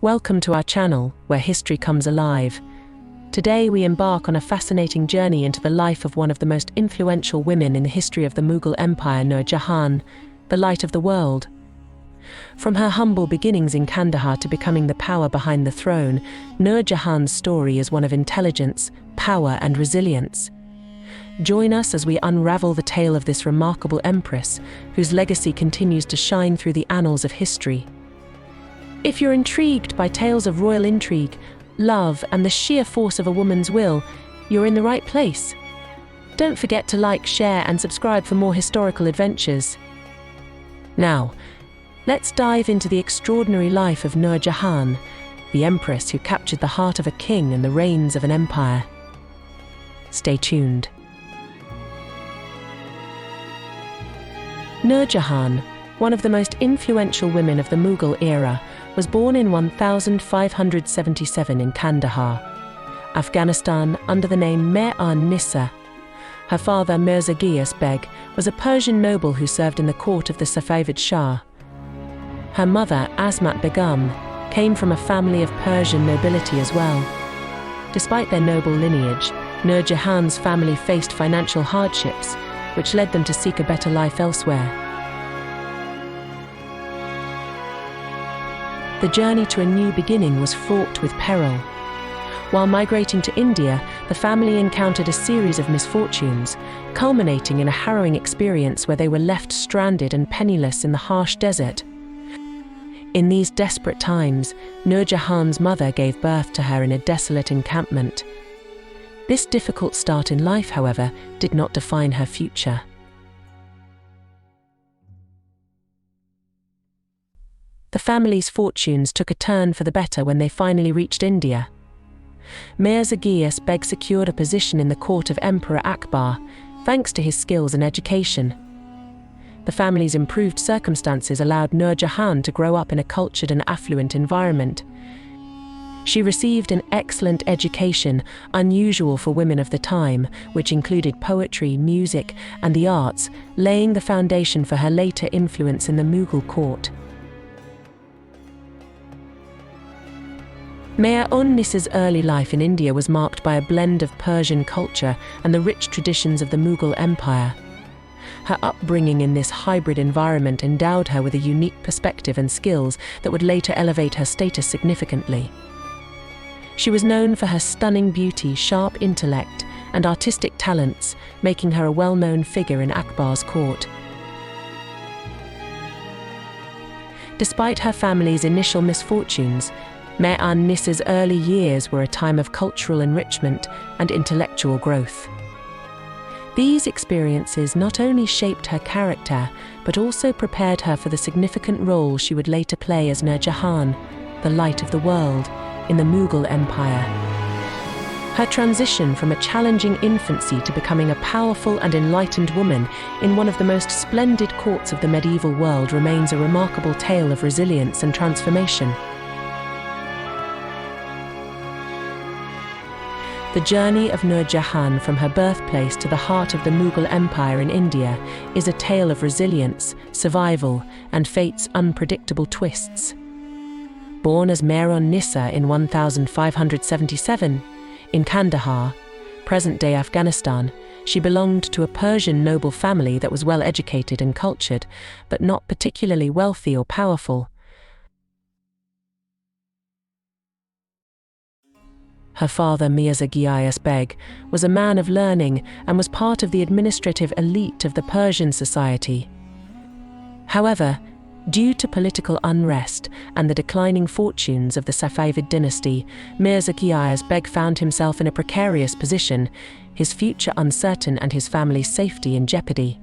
Welcome to our channel, where history comes alive. Today we embark on a fascinating journey into the life of one of the most influential women in the history of the Mughal Empire, Nur Jahan, the light of the world. From her humble beginnings in Kandahar to becoming the power behind the throne, Nur Jahan's story is one of intelligence, power and resilience. Join us as we unravel the tale of this remarkable empress, whose legacy continues to shine through the annals of history. If you're intrigued by tales of royal intrigue, love, and the sheer force of a woman's will, you're in the right place. Don't forget to like, share, and subscribe for more historical adventures. Now, let's dive into the extraordinary life of Nur Jahan, the empress who captured the heart of a king and the reins of an empire. Stay tuned. Nur Jahan, one of the most influential women of the Mughal era, was born in 1577 in Kandahar, Afghanistan, under the name Mehr-an-Nissa. Her father, Mirza Ghiyas Beg, was a Persian noble who served in the court of the Safavid Shah. Her mother, Asmat Begum, came from a family of Persian nobility as well. Despite their noble lineage, Nur Jahan's family faced financial hardships, which led them to seek a better life elsewhere. The journey to a new beginning was fraught with peril. While migrating to India, the family encountered a series of misfortunes, culminating in a harrowing experience where they were left stranded and penniless in the harsh desert. In these desperate times, Nur Jahan's mother gave birth to her in a desolate encampment. This difficult start in life, however, did not define her future. The family's fortunes took a turn for the better when they finally reached India. Mirza Ghiyas Beg secured a position in the court of Emperor Akbar, thanks to his skills and education. The family's improved circumstances allowed Nur Jahan to grow up in a cultured and affluent environment. She received an excellent education, unusual for women of the time, which included poetry, music, and the arts, laying the foundation for her later influence in the Mughal court. Mehr-an-Nissa's early life in India was marked by a blend of Persian culture and the rich traditions of the Mughal Empire. Her upbringing in this hybrid environment endowed her with a unique perspective and skills that would later elevate her status significantly. She was known for her stunning beauty, sharp intellect, and artistic talents, making her a well-known figure in Akbar's court. Despite her family's initial misfortunes, Mehr-an-Nissa's early years were a time of cultural enrichment and intellectual growth. These experiences not only shaped her character, but also prepared her for the significant role she would later play as Nur Jahan, the light of the world, in the Mughal Empire. Her transition from a challenging infancy to becoming a powerful and enlightened woman in one of the most splendid courts of the medieval world remains a remarkable tale of resilience and transformation. The journey of Nur Jahan from her birthplace to the heart of the Mughal Empire in India is a tale of resilience, survival, and fate's unpredictable twists. Born as Mehr-an-Nissa in 1577, in Kandahar, present-day Afghanistan, she belonged to a Persian noble family that was well educated and cultured, but not particularly wealthy or powerful. Her father, Mirza Ghiyas Beg, was a man of learning and was part of the administrative elite of the Persian society. However, due to political unrest and the declining fortunes of the Safavid dynasty, Mirza Ghiyas Beg found himself in a precarious position, his future uncertain and his family's safety in jeopardy.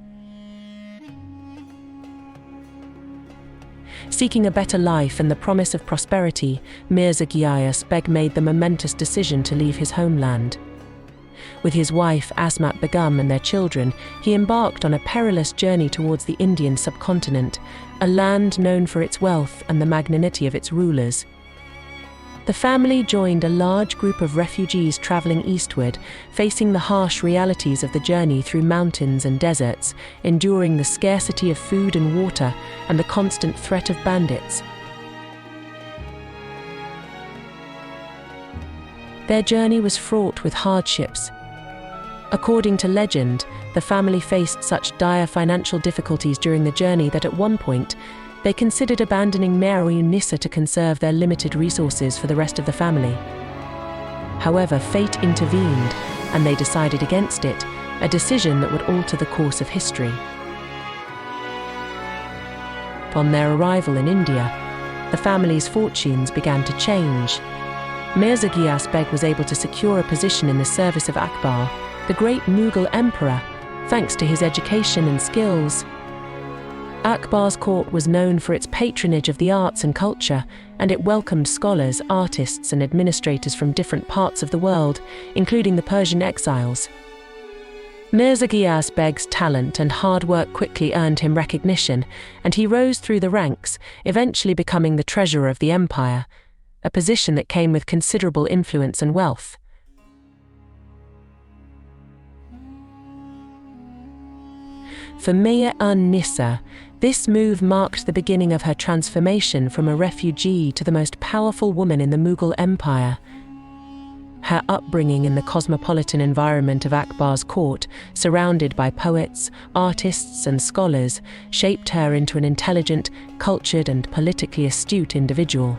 Seeking a better life and the promise of prosperity, Mirza Ghiyas Beg made the momentous decision to leave his homeland. With his wife Asmat Begum and their children, he embarked on a perilous journey towards the Indian subcontinent, a land known for its wealth and the magnanimity of its rulers. The family joined a large group of refugees traveling eastward, facing the harsh realities of the journey through mountains and deserts, enduring the scarcity of food and water and the constant threat of bandits. Their journey was fraught with hardships. According to legend, the family faced such dire financial difficulties during the journey that at one point, they considered abandoning Meru Nissa to conserve their limited resources for the rest of the family. However, fate intervened, and they decided against it, a decision that would alter the course of history. Upon their arrival in India, the family's fortunes began to change. Mirza Ghiyas Beg was able to secure a position in the service of Akbar, the great Mughal emperor, thanks to his education and skills. Akbar's court was known for its patronage of the arts and culture, and it welcomed scholars, artists, and administrators from different parts of the world, including the Persian exiles. Mirza Ghiyas Beg's talent and hard work quickly earned him recognition, and he rose through the ranks, eventually becoming the treasurer of the empire, a position that came with considerable influence and wealth. For Mir-un-Nissa, this move marked the beginning of her transformation from a refugee to the most powerful woman in the Mughal Empire. Her upbringing in the cosmopolitan environment of Akbar's court, surrounded by poets, artists, and scholars, shaped her into an intelligent, cultured, and politically astute individual.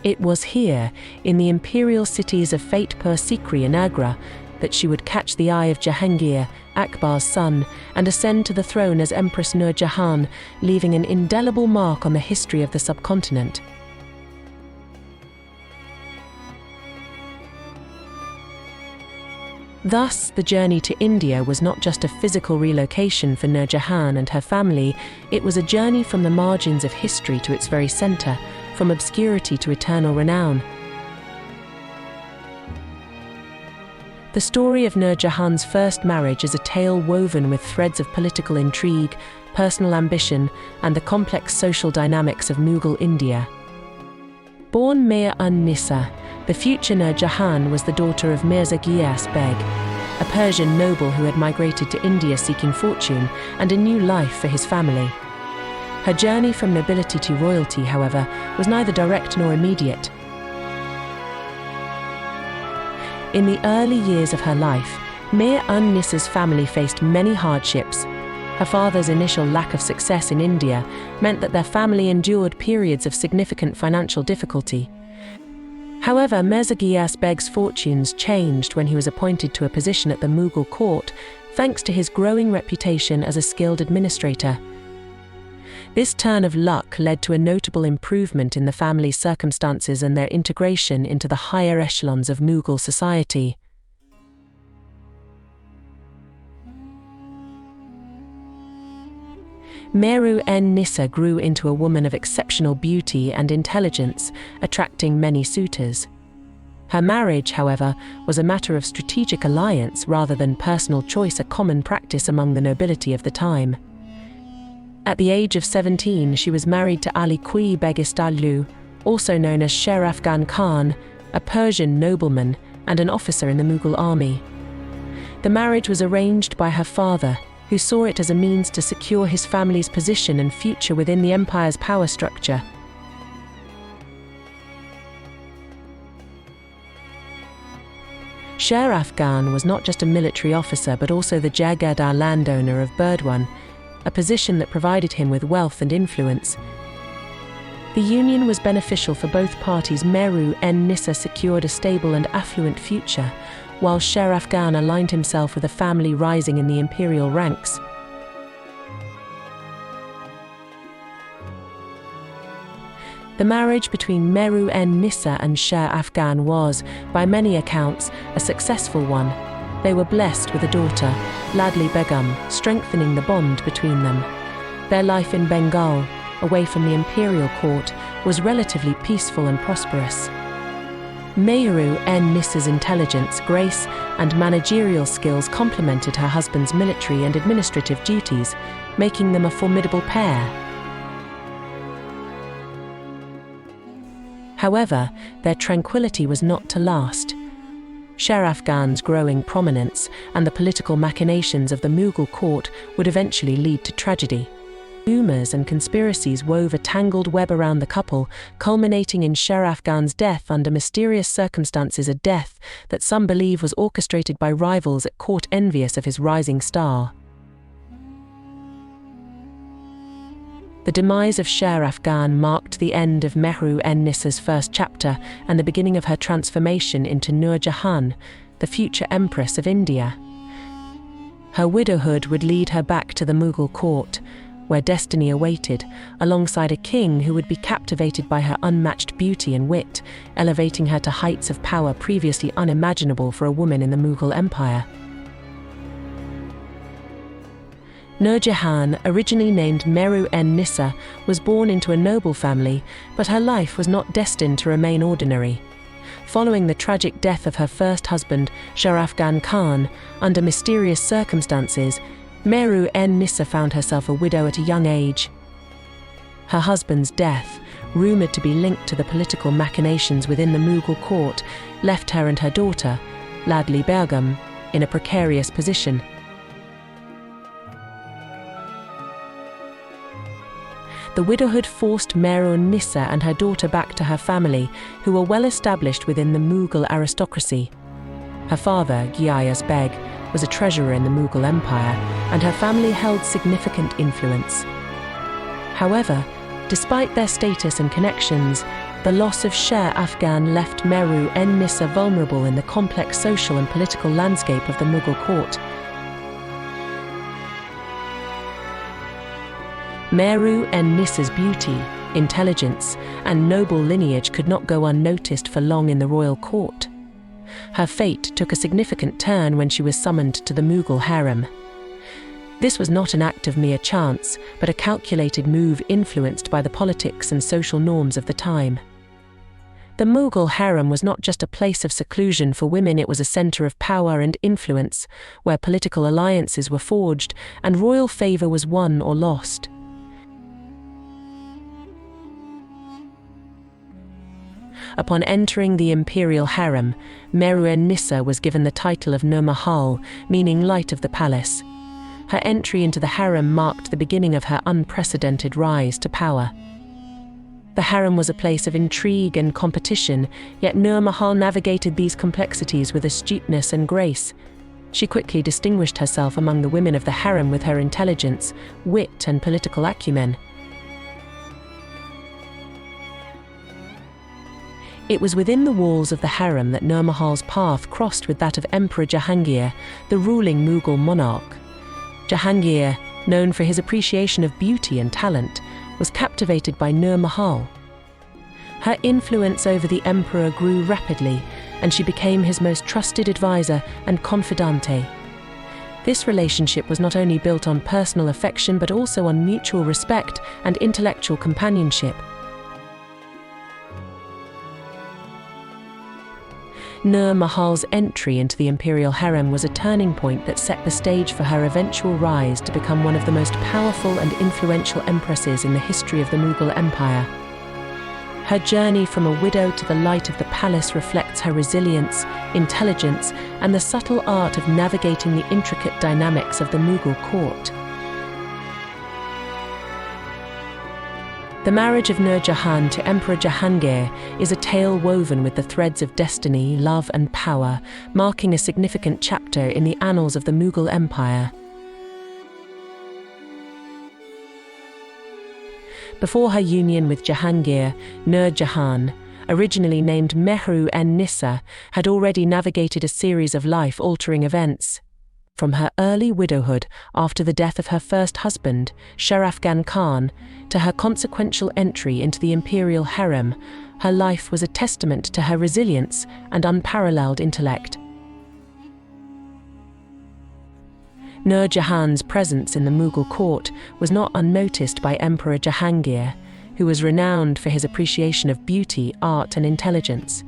It was here, in the imperial cities of Fatehpur Sikri and Agra, that she would catch the eye of Jahangir, Akbar's son, and ascend to the throne as Empress Nur Jahan, leaving an indelible mark on the history of the subcontinent. Thus, the journey to India was not just a physical relocation for Nur Jahan and her family, it was a journey from the margins of history to its very centre, from obscurity to eternal renown. The story of Nur Jahan's first marriage is a tale woven with threads of political intrigue, personal ambition, and the complex social dynamics of Mughal India. Born Mir-un-Nissa, the future Nur Jahan was the daughter of Mirza Ghiyas Beg, a Persian noble who had migrated to India seeking fortune and a new life for his family. Her journey from nobility to royalty, however, was neither direct nor immediate. In the early years of her life, Mir-un-Nissa's family faced many hardships. Her father's initial lack of success in India meant that their family endured periods of significant financial difficulty. However, Mirza Ghiyas Beg's fortunes changed when he was appointed to a position at the Mughal court, thanks to his growing reputation as a skilled administrator. This turn of luck led to a notable improvement in the family's circumstances and their integration into the higher echelons of Mughal society. Mir-un-Nissa grew into a woman of exceptional beauty and intelligence, attracting many suitors. Her marriage, however, was a matter of strategic alliance rather than personal choice, a common practice among the nobility of the time. At the age of 17, she was married to Ali Qui Begistalu, also known as Sher Afghan Khan, a Persian nobleman and an officer in the Mughal army. The marriage was arranged by her father, who saw it as a means to secure his family's position and future within the empire's power structure. Sher Afghan was not just a military officer but also the Jagadar landowner of Burdwan, a position that provided him with wealth and influence. The union was beneficial for both parties. Mir-un-Nissa secured a stable and affluent future, while Sher Afghan aligned himself with a family rising in the imperial ranks. The marriage between Mir-un-Nissa and Sher Afghan was, by many accounts, a successful one. They were blessed with a daughter, Ladli Begum, strengthening the bond between them. Their life in Bengal, away from the imperial court, was relatively peaceful and prosperous. Mir-un-Nissa's intelligence, grace, and managerial skills complemented her husband's military and administrative duties, making them a formidable pair. However, their tranquility was not to last. Sher Afghan's growing prominence and the political machinations of the Mughal court would eventually lead to tragedy. Rumors and conspiracies wove a tangled web around the couple, culminating in Sharafgan's death under mysterious circumstances, a death that some believe was orchestrated by rivals at court envious of his rising star. The demise of Sharafgan marked the end of Mehru-en-Nissa's first chapter and the beginning of her transformation into Nur Jahan, the future Empress of India. Her widowhood would lead her back to the Mughal court, where destiny awaited, alongside a king who would be captivated by her unmatched beauty and wit, elevating her to heights of power previously unimaginable for a woman in the Mughal Empire. Nur Jahan, originally named Mehru-en-Nissa, was born into a noble family, but her life was not destined to remain ordinary. Following the tragic death of her first husband, Sharafgan Khan, under mysterious circumstances, Mehru-en-Nissa found herself a widow at a young age. Her husband's death, rumoured to be linked to the political machinations within the Mughal court, left her and her daughter, Ladli Begum, in a precarious position. The widowhood forced Mehru-en-Nissa and her daughter back to her family, who were well established within the Mughal aristocracy. Her father, Ghiyas Beg, was a treasurer in the Mughal Empire, and her family held significant influence. However, despite their status and connections, the loss of Sharafgan left Mehru-en-Nissa vulnerable in the complex social and political landscape of the Mughal court. Mehru-en-Nissa's beauty, intelligence, and noble lineage could not go unnoticed for long in the royal court. Her fate took a significant turn when she was summoned to the Mughal harem. This was not an act of mere chance, but a calculated move influenced by the politics and social norms of the time. The Mughal harem was not just a place of seclusion for women, it was a centre of power and influence, where political alliances were forged and royal favour was won or lost. Upon entering the imperial harem, Mehru-en-Nissa was given the title of Nur Mahal, meaning light of the palace. Her entry into the harem marked the beginning of her unprecedented rise to power. The harem was a place of intrigue and competition, yet Nur Mahal navigated these complexities with astuteness and grace. She quickly distinguished herself among the women of the harem with her intelligence, wit, and political acumen. It was within the walls of the harem that Nur Mahal's path crossed with that of Emperor Jahangir, the ruling Mughal monarch. Jahangir, known for his appreciation of beauty and talent, was captivated by Nur Mahal. Her influence over the emperor grew rapidly, and she became his most trusted advisor and confidante. This relationship was not only built on personal affection but also on mutual respect and intellectual companionship. Nur Mahal's entry into the imperial harem was a turning point that set the stage for her eventual rise to become one of the most powerful and influential empresses in the history of the Mughal Empire. Her journey from a widow to the light of the palace reflects her resilience, intelligence, and the subtle art of navigating the intricate dynamics of the Mughal court. The marriage of Nur Jahan to Emperor Jahangir is a tale woven with the threads of destiny, love, and power, marking a significant chapter in the annals of the Mughal Empire. Before her union with Jahangir, Nur Jahan, originally named Mehru-en-Nissa, had already navigated a series of life-altering events. From her early widowhood after the death of her first husband, Sharafgan Khan, to her consequential entry into the imperial harem, her life was a testament to her resilience and unparalleled intellect. Nur Jahan's presence in the Mughal court was not unnoticed by Emperor Jahangir, who was renowned for his appreciation of beauty, art, and intelligence.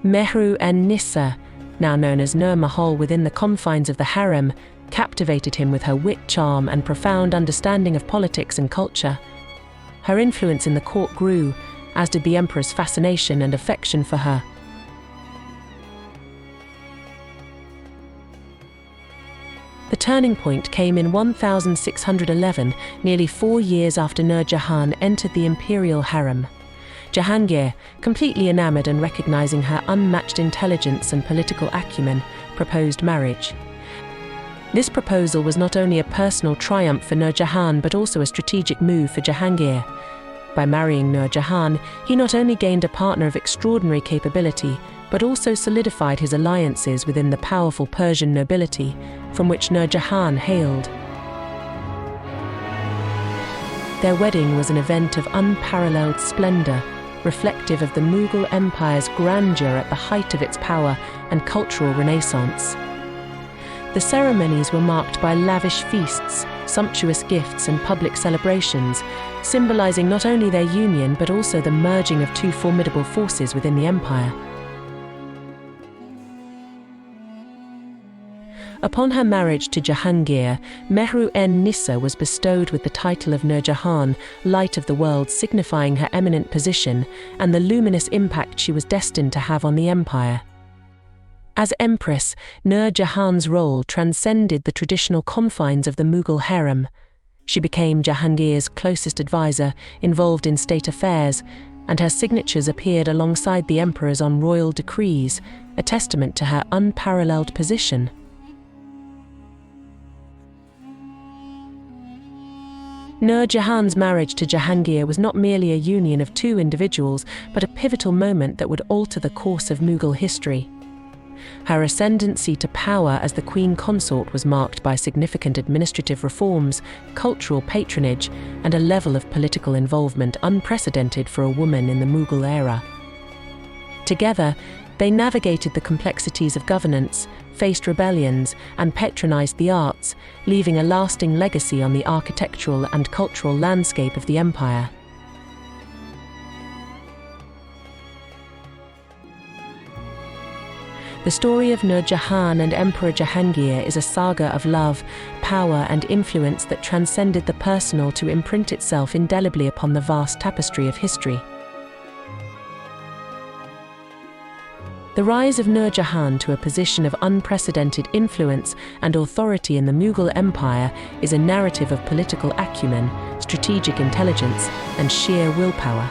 Mehru-en-Nissa, now known as Nur Mahal within the confines of the harem, captivated him with her wit, charm, and profound understanding of politics and culture. Her influence in the court grew, as did the emperor's fascination and affection for her. The turning point came in 1611, nearly 4 years after Nur Jahan entered the imperial harem. Jahangir, completely enamored and recognizing her unmatched intelligence and political acumen, proposed marriage. This proposal was not only a personal triumph for Nur Jahan but also a strategic move for Jahangir. By marrying Nur Jahan, he not only gained a partner of extraordinary capability, but also solidified his alliances within the powerful Persian nobility, from which Nur Jahan hailed. Their wedding was an event of unparalleled splendor, reflective of the Mughal Empire's grandeur at the height of its power and cultural renaissance. The ceremonies were marked by lavish feasts, sumptuous gifts, and public celebrations, symbolizing not only their union but also the merging of two formidable forces within the empire. Upon her marriage to Jahangir, Mehru-en-Nissa was bestowed with the title of Nur Jahan, Light of the World, signifying her eminent position and the luminous impact she was destined to have on the empire. As Empress, Nur Jahan's role transcended the traditional confines of the Mughal harem. She became Jahangir's closest advisor, involved in state affairs, and her signatures appeared alongside the emperor's on royal decrees, a testament to her unparalleled position. Nur Jahan's marriage to Jahangir was not merely a union of two individuals, but a pivotal moment that would alter the course of Mughal history. Her ascendancy to power as the queen consort was marked by significant administrative reforms, cultural patronage, and a level of political involvement unprecedented for a woman in the Mughal era. Together, they navigated the complexities of governance, faced rebellions, and patronized the arts, leaving a lasting legacy on the architectural and cultural landscape of the empire. The story of Nur Jahan and Emperor Jahangir is a saga of love, power, and influence that transcended the personal to imprint itself indelibly upon the vast tapestry of history. The rise of Nur Jahan to a position of unprecedented influence and authority in the Mughal Empire is a narrative of political acumen, strategic intelligence, and sheer willpower.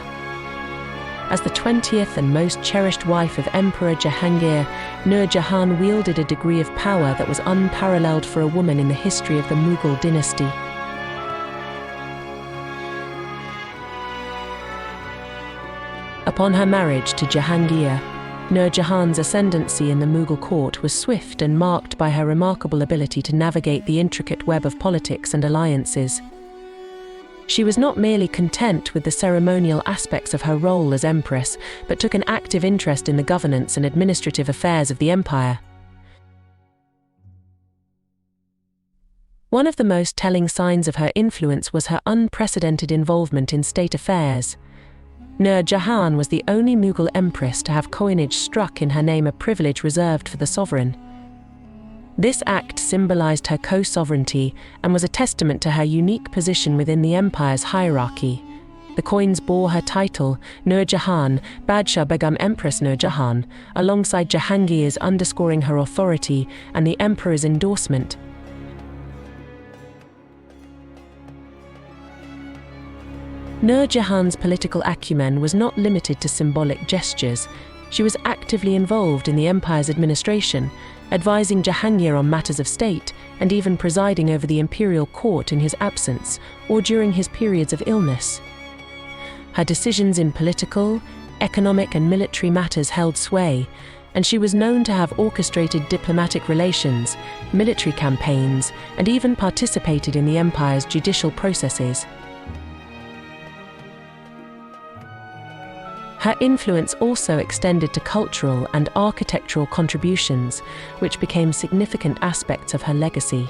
As the 20th and most cherished wife of Emperor Jahangir, Nur Jahan wielded a degree of power that was unparalleled for a woman in the history of the Mughal dynasty. Upon her marriage to Jahangir, Nur Jahan's ascendancy in the Mughal court was swift and marked by her remarkable ability to navigate the intricate web of politics and alliances. She was not merely content with the ceremonial aspects of her role as empress, but took an active interest in the governance and administrative affairs of the empire. One of the most telling signs of her influence was her unprecedented involvement in state affairs. Nur Jahan was the only Mughal empress to have coinage struck in her name, a privilege reserved for the sovereign. This act symbolized her co-sovereignty and was a testament to her unique position within the empire's hierarchy. The coins bore her title, Nur Jahan, Badshah Begum Empress Nur Jahan, alongside Jahangir's, underscoring her authority and the emperor's endorsement. Nur Jahan's political acumen was not limited to symbolic gestures. She was actively involved in the empire's administration, advising Jahangir on matters of state and even presiding over the imperial court in his absence or during his periods of illness. Her decisions in political, economic, and military matters held sway, and she was known to have orchestrated diplomatic relations, military campaigns, and even participated in the empire's judicial processes. Her influence also extended to cultural and architectural contributions, which became significant aspects of her legacy.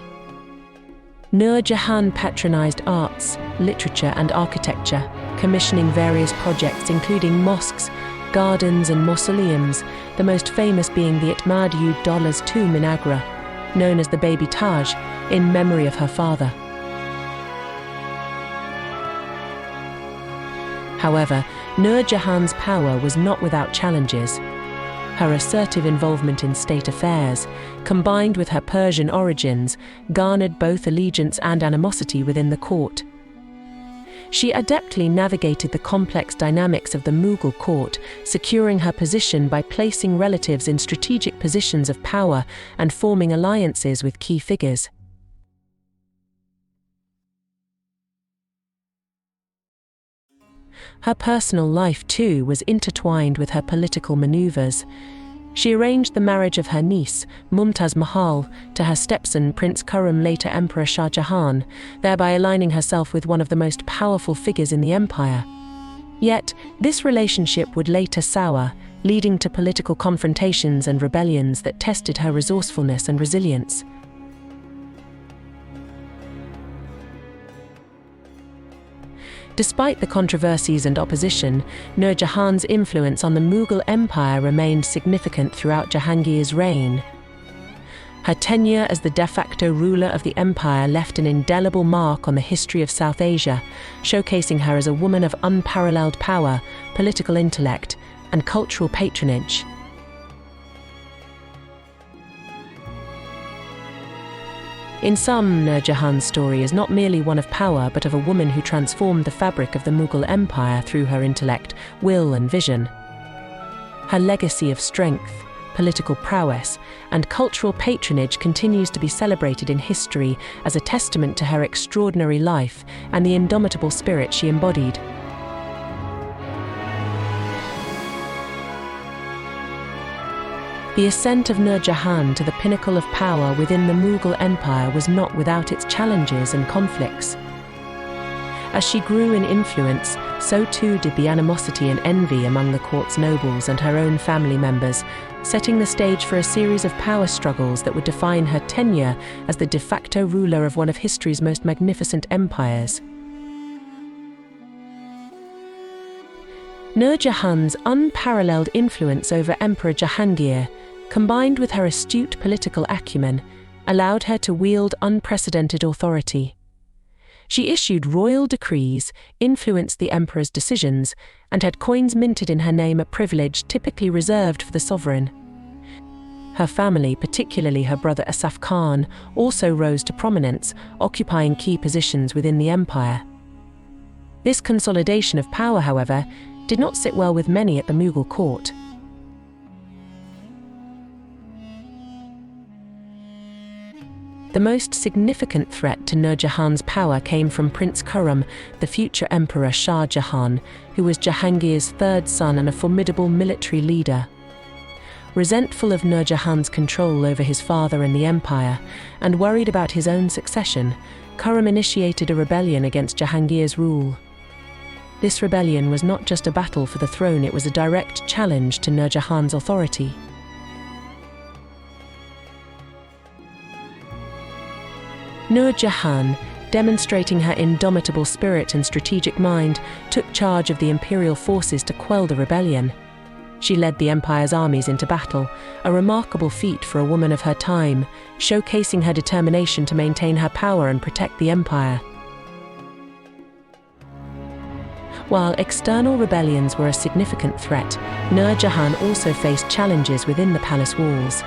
Nur Jahan patronized arts, literature, and architecture, commissioning various projects including mosques, gardens, and mausoleums, the most famous being the Itmad-ud-Daula's tomb in Agra, known as the Baby Taj, in memory of her father. However, Nur Jahan's power was not without challenges. Her assertive involvement in state affairs, combined with her Persian origins, garnered both allegiance and animosity within the court. She adeptly navigated the complex dynamics of the Mughal court, securing her position by placing relatives in strategic positions of power and forming alliances with key figures. Her personal life, too, was intertwined with her political maneuvers. She arranged the marriage of her niece, Mumtaz Mahal, to her stepson, Prince Khurram, later Emperor Shah Jahan, thereby aligning herself with one of the most powerful figures in the empire. Yet, this relationship would later sour, leading to political confrontations and rebellions that tested her resourcefulness and resilience. Despite the controversies and opposition, Nur Jahan's influence on the Mughal Empire remained significant throughout Jahangir's reign. Her tenure as the de facto ruler of the empire left an indelible mark on the history of South Asia, showcasing her as a woman of unparalleled power, political intellect, and cultural patronage. In sum, Nur Jahan's story is not merely one of power, but of a woman who transformed the fabric of the Mughal Empire through her intellect, will, and vision. Her legacy of strength, political prowess, and cultural patronage continues to be celebrated in history as a testament to her extraordinary life and the indomitable spirit she embodied. The ascent of Nur Jahan to the pinnacle of power within the Mughal Empire was not without its challenges and conflicts. As she grew in influence, so too did the animosity and envy among the court's nobles and her own family members, setting the stage for a series of power struggles that would define her tenure as the de facto ruler of one of history's most magnificent empires. Nur Jahan's unparalleled influence over Emperor Jahangir, combined with her astute political acumen, allowed her to wield unprecedented authority. She issued royal decrees, influenced the emperor's decisions, and had coins minted in her name, a privilege typically reserved for the sovereign. Her family, particularly her brother Asaf Khan, also rose to prominence, occupying key positions within the empire. This consolidation of power, however, did not sit well with many at the Mughal court. The most significant threat to Nur Jahan's power came from Prince Khurram, the future Emperor Shah Jahan, who was Jahangir's third son and a formidable military leader. Resentful of Nur Jahan's control over his father and the empire, and worried about his own succession, Khurram initiated a rebellion against Jahangir's rule. This rebellion was not just a battle for the throne, it was a direct challenge to Nur Jahan's authority. Nur Jahan, demonstrating her indomitable spirit and strategic mind, took charge of the imperial forces to quell the rebellion. She led the empire's armies into battle, a remarkable feat for a woman of her time, showcasing her determination to maintain her power and protect the empire. While external rebellions were a significant threat, Nur Jahan also faced challenges within the palace walls.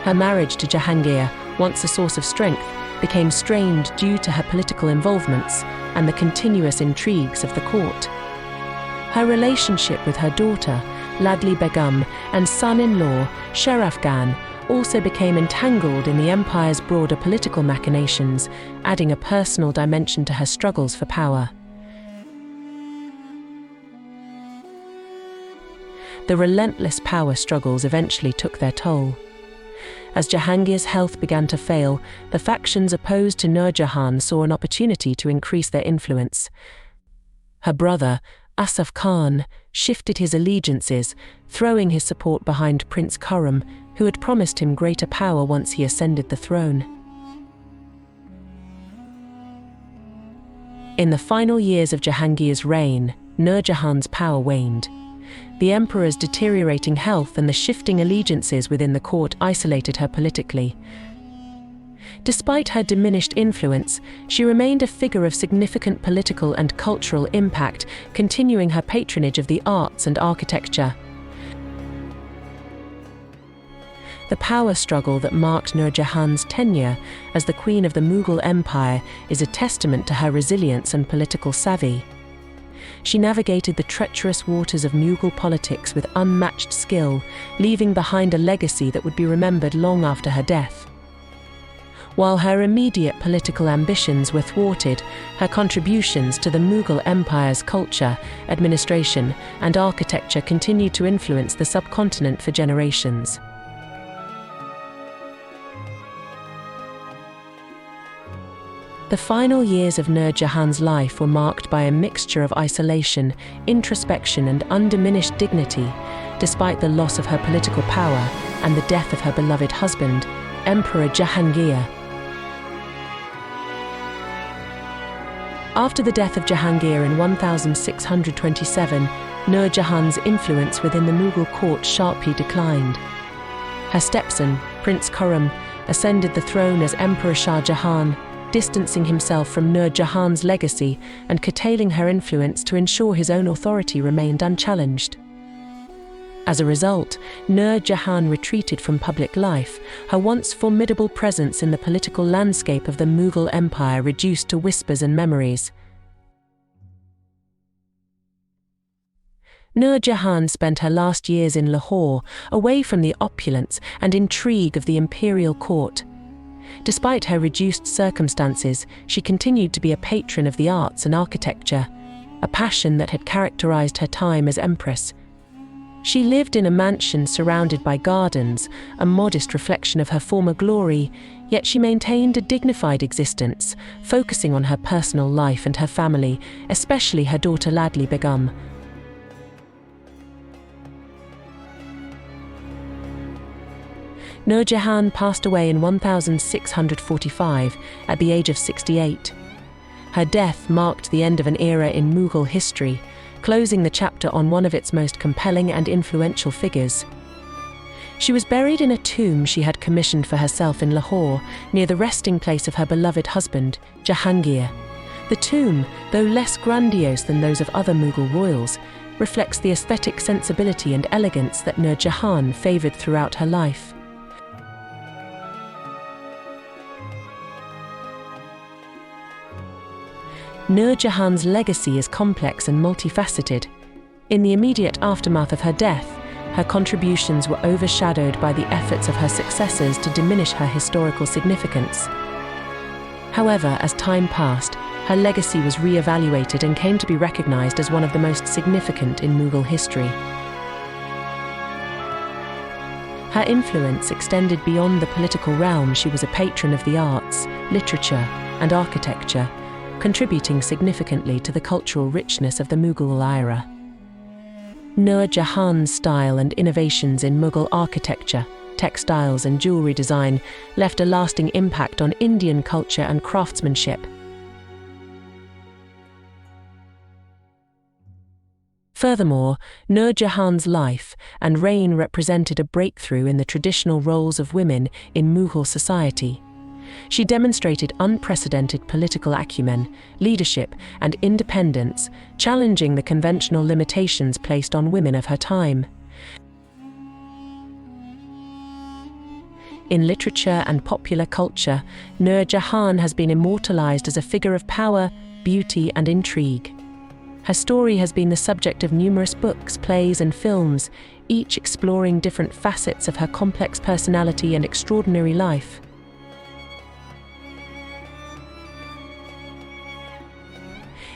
Her marriage to Jahangir, once a source of strength, became strained due to her political involvements and the continuous intrigues of the court. Her relationship with her daughter, Ladli Begum, and son-in-law, Sharaf Khan, also became entangled in the empire's broader political machinations, adding a personal dimension to her struggles for power. The relentless power struggles eventually took their toll. As Jahangir's health began to fail, the factions opposed to Nur Jahan saw an opportunity to increase their influence. Her brother, Asaf Khan, shifted his allegiances, throwing his support behind Prince Khurram, who had promised him greater power once he ascended the throne. In the final years of Jahangir's reign, Nur Jahan's power waned. The emperor's deteriorating health and the shifting allegiances within the court isolated her politically. Despite her diminished influence, she remained a figure of significant political and cultural impact, continuing her patronage of the arts and architecture. The power struggle that marked Nur Jahan's tenure as the queen of the Mughal Empire is a testament to her resilience and political savvy. She navigated the treacherous waters of Mughal politics with unmatched skill, leaving behind a legacy that would be remembered long after her death. While her immediate political ambitions were thwarted, her contributions to the Mughal Empire's culture, administration, and architecture continued to influence the subcontinent for generations. The final years of Nur Jahan's life were marked by a mixture of isolation, introspection, and undiminished dignity, despite the loss of her political power and the death of her beloved husband, Emperor Jahangir. After the death of Jahangir in 1627, Nur Jahan's influence within the Mughal court sharply declined. Her stepson, Prince Khurram, ascended the throne as Emperor Shah Jahan, distancing himself from Nur Jahan's legacy and curtailing her influence to ensure his own authority remained unchallenged. As a result, Nur Jahan retreated from public life, her once formidable presence in the political landscape of the Mughal Empire reduced to whispers and memories. Nur Jahan spent her last years in Lahore, away from the opulence and intrigue of the imperial court. Despite her reduced circumstances, she continued to be a patron of the arts and architecture, a passion that had characterized her time as Empress. She lived in a mansion surrounded by gardens, a modest reflection of her former glory, yet she maintained a dignified existence, focusing on her personal life and her family, especially her daughter Ladli Begum. Nur Jahan passed away in 1645 at the age of 68. Her death marked the end of an era in Mughal history, closing the chapter on one of its most compelling and influential figures. She was buried in a tomb she had commissioned for herself in Lahore, near the resting place of her beloved husband, Jahangir. The tomb, though less grandiose than those of other Mughal royals, reflects the aesthetic sensibility and elegance that Nur Jahan favoured throughout her life. Nur Jahan's legacy is complex and multifaceted. In the immediate aftermath of her death, her contributions were overshadowed by the efforts of her successors to diminish her historical significance. However, as time passed, her legacy was re-evaluated and came to be recognized as one of the most significant in Mughal history. Her influence extended beyond the political realm. She was a patron of the arts, literature, and architecture, contributing significantly to the cultural richness of the Mughal era. Nur Jahan's style and innovations in Mughal architecture, textiles and jewelry design left a lasting impact on Indian culture and craftsmanship. Furthermore, Nur Jahan's life and reign represented a breakthrough in the traditional roles of women in Mughal society. She demonstrated unprecedented political acumen, leadership, and independence, challenging the conventional limitations placed on women of her time. In literature and popular culture, Nur Jahan has been immortalized as a figure of power, beauty, and intrigue. Her story has been the subject of numerous books, plays, and films, each exploring different facets of her complex personality and extraordinary life.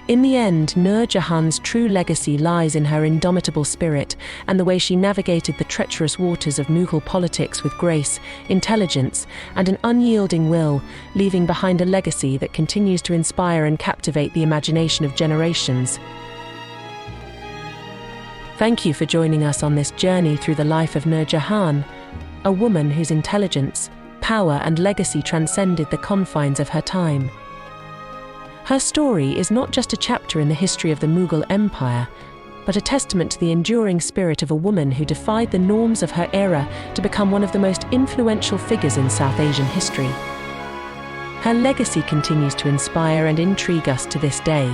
In the end, Nur Jahan's true legacy lies in her indomitable spirit and the way she navigated the treacherous waters of Mughal politics with grace, intelligence, and an unyielding will, leaving behind a legacy that continues to inspire and captivate the imagination of generations. Thank you for joining us on this journey through the life of Nur Jahan, a woman whose intelligence, power, and legacy transcended the confines of her time. Her story is not just a chapter in the history of the Mughal Empire, but a testament to the enduring spirit of a woman who defied the norms of her era to become one of the most influential figures in South Asian history. Her legacy continues to inspire and intrigue us to this day.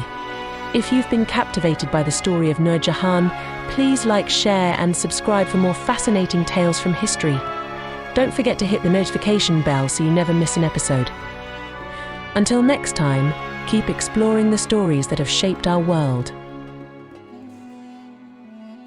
If you've been captivated by the story of Nur Jahan, please like, share, and subscribe for more fascinating tales from history. Don't forget to hit the notification bell so you never miss an episode. Until next time, keep exploring the stories that have shaped our world.